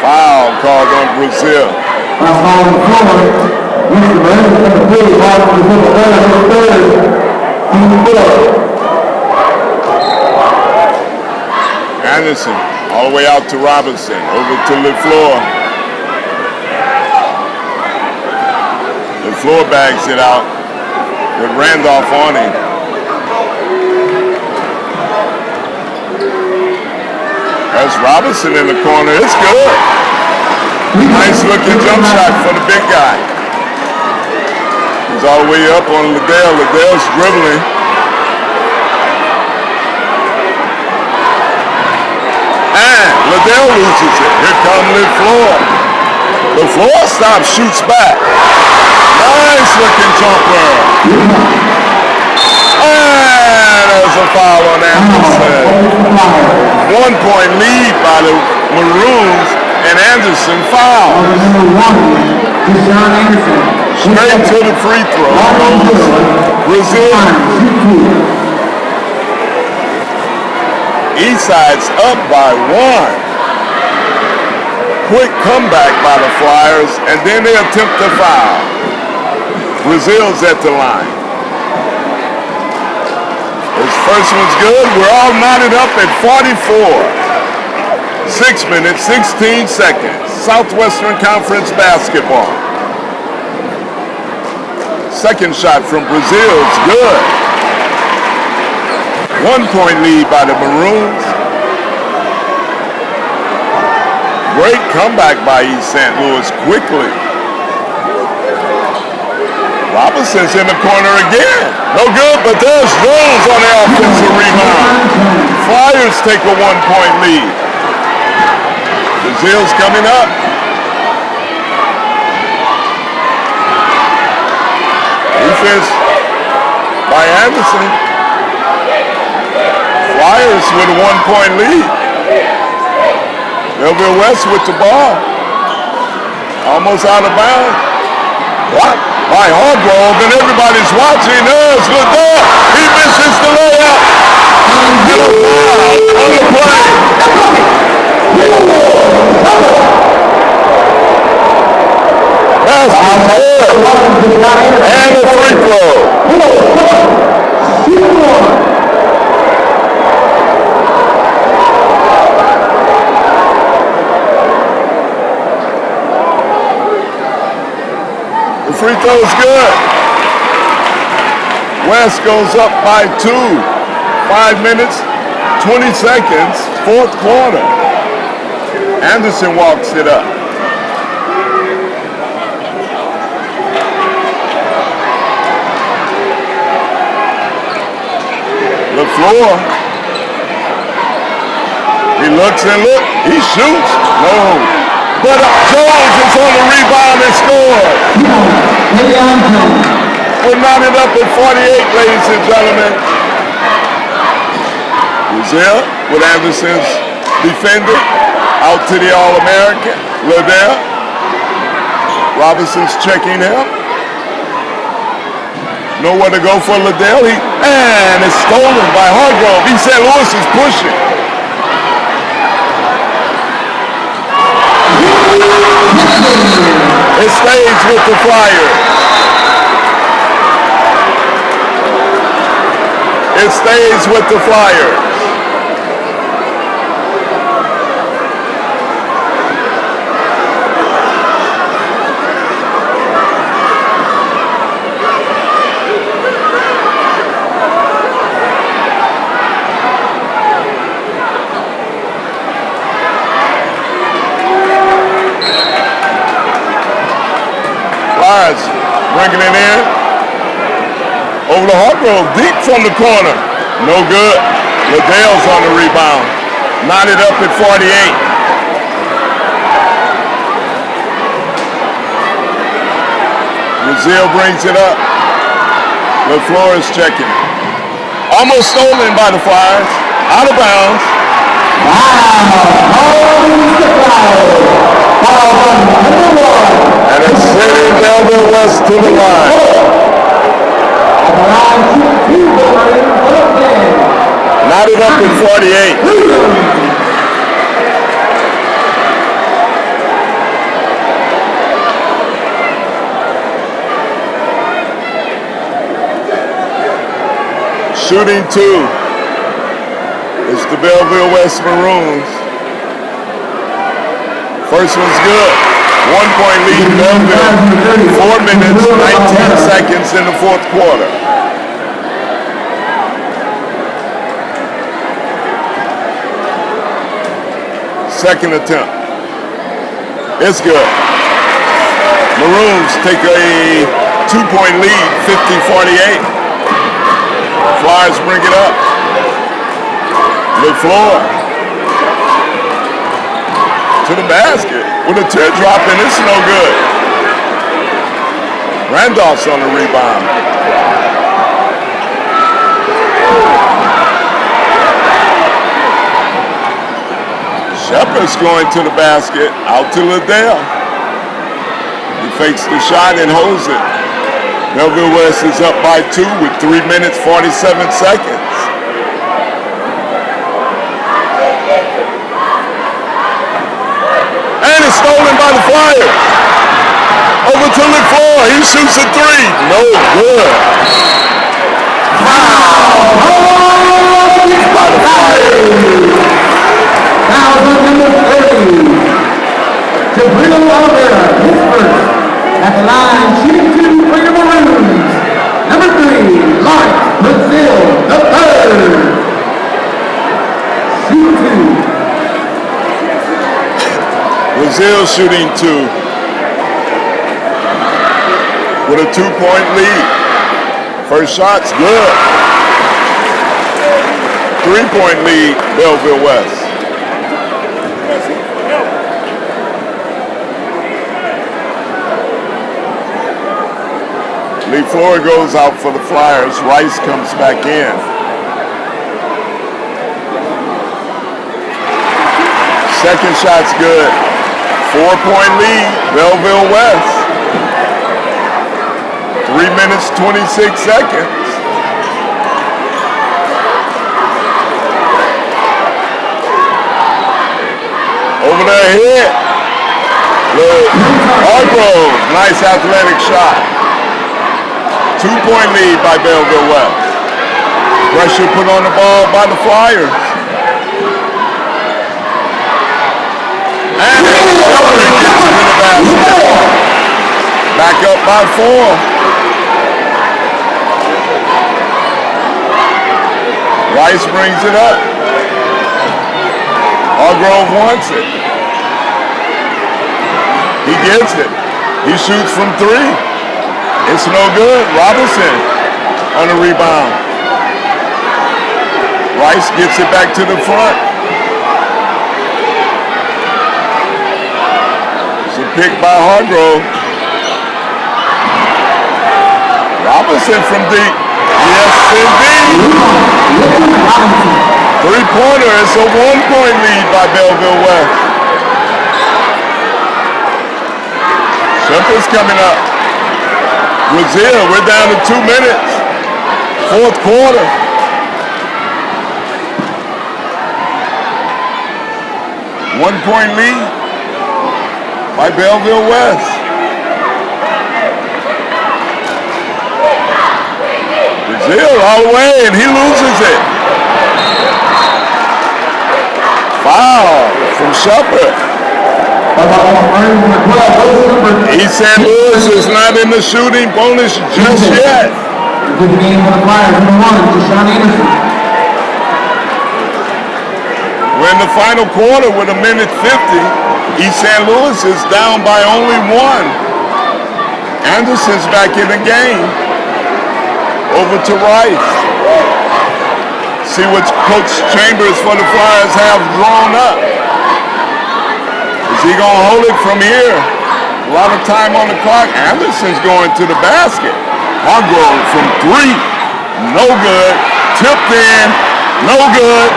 Foul called on Brazil. Foul on the floor. Mr. Maroons, number 3, ball on the third, Anderson all the way out to Robinson, over to LeFleur. LeFleur bags it out with Randolph on him. There's Robinson in the corner. It's good. Nice looking jump shot for the big guy. He's all the way up on Liddell. Liddell's dribbling. And Liddell loses it. Here comes LeFleur. LeFleur stops, shoots back. Nice looking jumper. And there's a foul on Anderson. 1-point lead by the Maroons, and Anderson fouls. Straight to the free throw goes Brazil. Eastside's up by 1. Quick comeback by the Flyers, and then they attempt to foul. Brazil's at the line. First one's good. We're all knotted up at 44. 6 minutes, 16 seconds. Southwestern Conference basketball. Second shot from Brazil is good. 1 point lead by the Maroons. Great comeback by East St. Louis quickly. Robinson's in the corner again. No good, but there's Jones on the offensive rebound. Flyers take a 1 point lead. Brazil's coming up. Defense by Anderson. Flyers with a 1 point lead. Belleville West with the ball. Almost out of bounds. What? By Hargrove, and everybody's watching. There's Liddell. He misses the layup. And a foul on the play. That's good. And a free throw. The free throw is good. West goes up by 2. 5 minutes, 20 seconds, fourth quarter. Anderson walks it up. LaFleur. He looks and looks. He shoots. No. But Jones is on the rebound and scores. We're knotted up at 48, ladies and gentlemen. Brazil with Anderson's defender out to the All-American. Liddell. Robinson's checking him. Nowhere to go for Liddell. And it's stolen by Hargrove. He said Lewis is pushing. It stays with the Flyers. It stays with the Flyers. Bringing it in. Over to Hargrove, deep from the corner. No good. Liddell's on the rebound. Knotted up at 48. Brazil brings it up. LaFleur is checking. Almost stolen by the Flyers. Out of bounds. And it's sending Belleville West to the line. Knotted up in 48. Shooting 2 is the Belleville West Maroons. First one's good. 1 point lead, Belleville. 4 minutes, 19 seconds in the fourth quarter. Second attempt. It's good. Maroons take a 2 point lead, 50-48. Flyers bring it up. LaFleur to the basket with a teardrop, and it's no good. Randolph's on the rebound. Shepard's going to the basket, out to Liddell. He fakes the shot and holds it. Belleville West is up by 2 with 3 minutes, 47 seconds. And it's stolen by the Flyers. Over to LaFleur. He shoots a 3. No good. Foul. the Flyers. Fouls on number 30. To Bruno Oliveira, his first. At the line, shooting 2 for your Maroons. Number 3, Clarence Brazil, the third. Shooting 2. Brazil shooting 2 with a 2-point lead. First shot's good. 3-point lead, Belleville West. Lee Floyd goes out for the Flyers. Rice comes back in. Second shot's good. 4-point lead, Belleville West. 3 minutes, 26 seconds. Over their head. Look, Hargrove, nice athletic shot. 2-point lead by Belleville West. Pressure put on the ball by the Flyers. And Shelton gets it in the basket. Back up by 4. Rice brings it up. Hargrove wants it. He gets it. He shoots from 3. It's no good. Robinson on the rebound. Rice gets it back to the front. It's a pick by Hargrove. Robinson from deep. Yes, indeed. 3-pointer. It's a 1-point lead by Belleville West. Simper's coming up. Brazil, we're down to 2 minutes. 4th quarter. One-point lead by Belleville West. Brazil all the way, and he loses it. Foul from Shepard. East St. Louis is not in the shooting bonus just yet. Good game for the Flyers, number 1, Deshaun Anderson. We're in the final quarter with 1:50. East St. Louis is down by only 1. Anderson's back in the game. Over to Rice. See what Coach Chambers for the Flyers have drawn up. Is he going to hold it from here? A lot of time on the clock. Anderson's going to the basket. Hargrove from 3. No good. Tipped in. No good.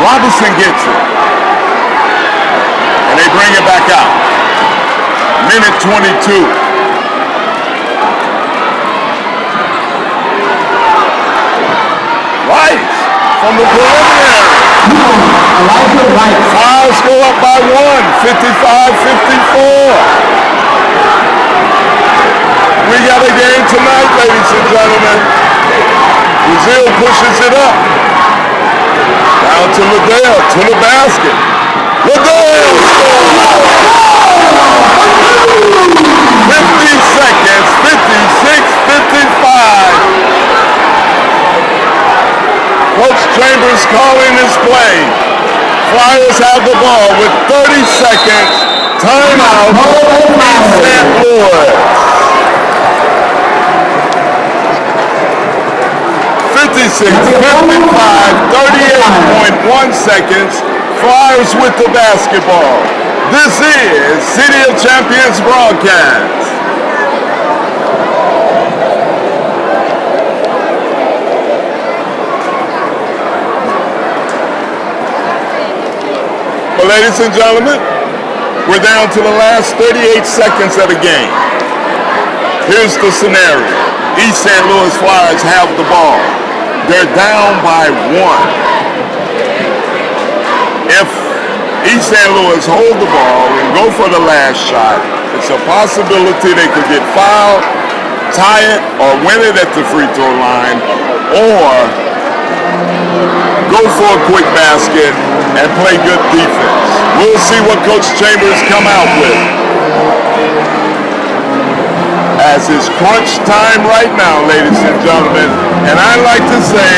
Robinson gets it. And they bring it back out. Minute 22. Rice from the preliminary. Flyers go up by 1, 55-54. We got a game tonight, ladies and gentlemen. Brazil pushes it up. Down to Liddell, to the basket. Liddell scores! 50 seconds, 56-55. Coach Chambers calling his play. Flyers have the ball with 30 seconds. Timeout. East St. Louis. 56-55, 38.1 seconds. Flyers with the basketball. This is City of Champions broadcast. Well, ladies and gentlemen, we're down to the last 38 seconds of the game. Here's the scenario. East St. Louis Flyers have the ball. They're down by 1. If East St. Louis hold the ball and go for the last shot, it's a possibility they could get fouled, tie it, or win it at the free throw line, or go for a quick basket, and play good defense. We'll see what Coach Chambers come out with. As it's crunch time right now, ladies and gentlemen, and I like to say,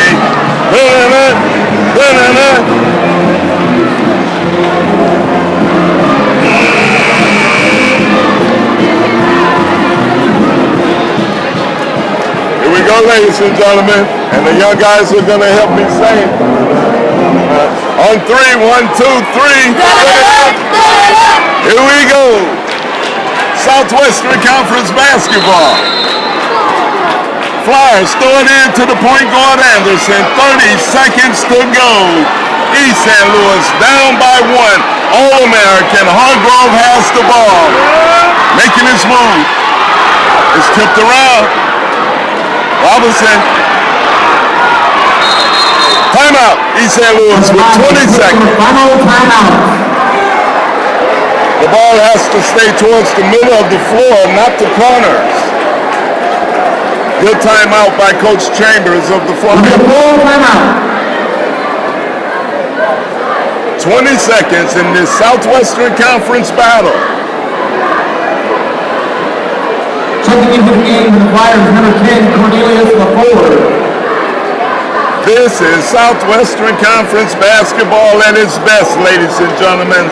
here we go, ladies and gentlemen, and the young guys are going to help me sing. On three, 1, 2, 3. Here we go. Southwestern Conference basketball. Flyers throw it in to the point guard Anderson. 30 seconds to go. East St. Louis down by 1. All-American Hargrove has the ball. Making his move. It's tipped around. Robinson. Timeout. East St. Louis with 20 seconds. Final timeout. The ball has to stay towards the middle of the floor, not the corners. Good timeout by Coach Chambers of the Flyers. 20 seconds in this Southwestern Conference battle. Checking into the game for the Flyers, number 10, Cornelius LaFord. This is Southwestern Conference basketball at its best, ladies and gentlemen.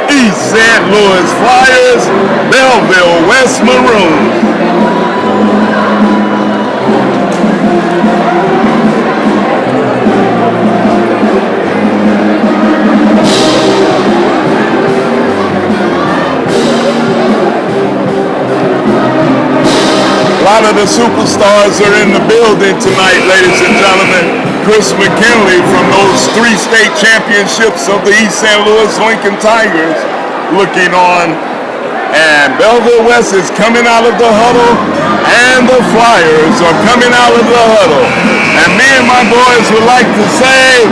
East St. Louis Flyers, Belleville West Maroons. A lot of the superstars are in the building tonight, ladies and gentlemen. Chris McKinley from those 3 state championships of the East St. Louis Lincoln Tigers looking on. And Belleville West is coming out of the huddle, and the Flyers are coming out of the huddle. And me and my boys would like to say,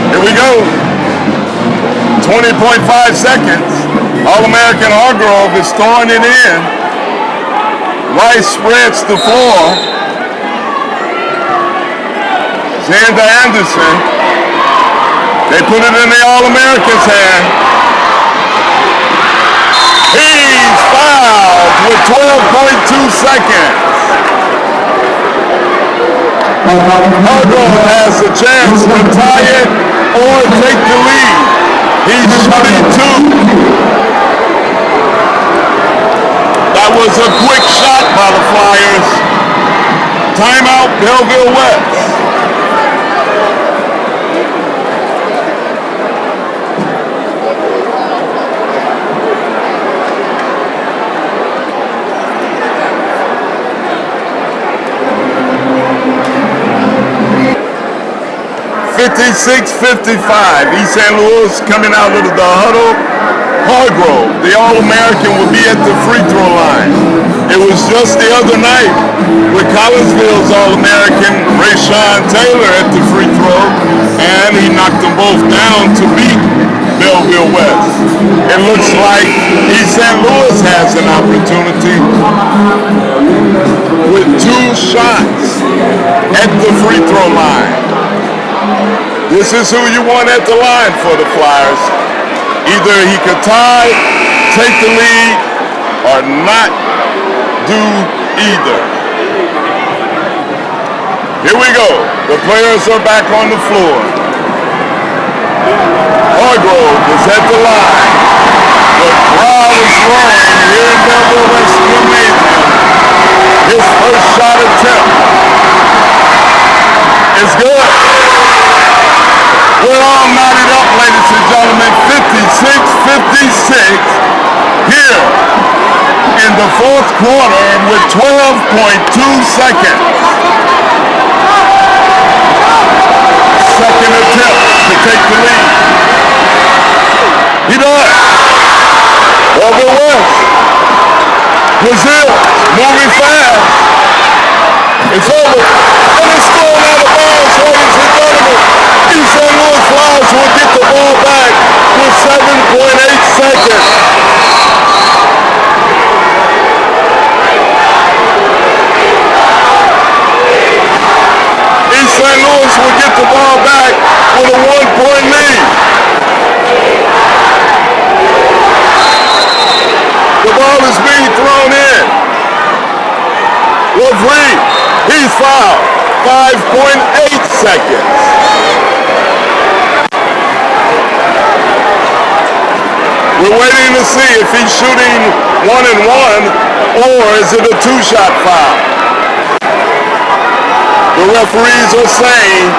here we go. 20.5 seconds. All-American Hargrove is throwing it in. Rice spreads the floor. Xander Anderson. They put it in the All-American's hand. He's fouled with 12.2 seconds. Hargrove has a chance to tie it or take the lead. He's shooting 2. That was a quick shot by the Flyers. Timeout, Belleville West. .56-55. East St. Louis coming out of the huddle. Hargrove, the All-American, will be at the free throw line. It was just the other night with Collinsville's All-American Rayshawn Taylor at the free throw, and he knocked them both down to beat Belleville West. It looks like East St. Louis has an opportunity with 2 shots at the free throw line. This is who you want at the line for the Flyers. Either he could tie, take the lead, or not do either. Here we go. The players are back on the floor. Hargrove is at the line. The crowd is roaring here in Belleville West Gymnasium. His first shot attempt is good. We're all knotted up, ladies and gentlemen. 56-56 here in the 4th quarter with 12.2 seconds. Second attempt to take the lead. He does. Belleville West. Brazil moving fast. It's over. And it's thrown out of bounds, ladies and gentlemen. East St. Louis Flyers will get the ball back with 7.8 seconds. referee. He's fouled. 5.8 seconds. We're waiting to see if he's shooting 1-1 or is it a two-shot foul. The referees are saying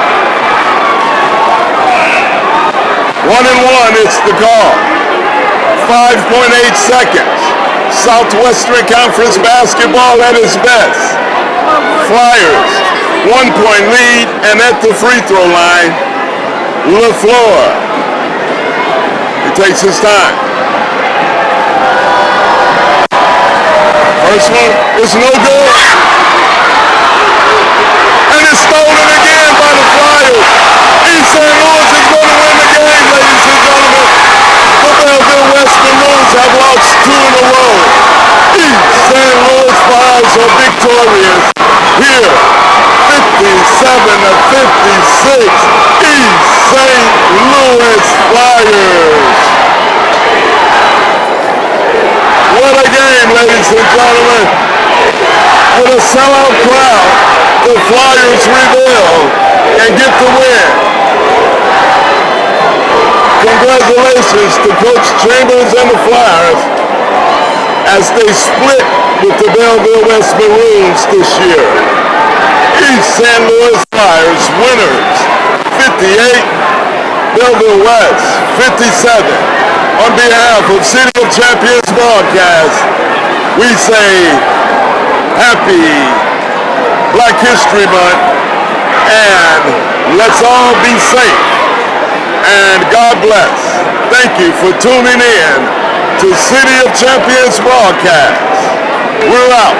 1-1, it's the call. 5.8 seconds. Southwestern Conference basketball at its best. Flyers, 1-point lead, and at the free throw line, LaFleur. He takes his time. First one is no good. And it's stolen again by the Flyers. East St. Louis is going to win the game, ladies and gentlemen. The Belleville West Maroons have lost 2 in a row. East St. Louis Flyers are victorious here, 57-56. East St. Louis Flyers. What a game, ladies and gentlemen. With a sellout crowd, the Flyers reveal and get the win. Congratulations to Coach Chambers and the Flyers as they split with the Belleville West Maroons this year. East St. Louis Flyers winners, 58, Belleville West, 57. On behalf of City of Champions Broadcast, we say happy Black History Month and let's all be safe and God bless. Thank you for tuning in to City of Champions Broadcast. We're out.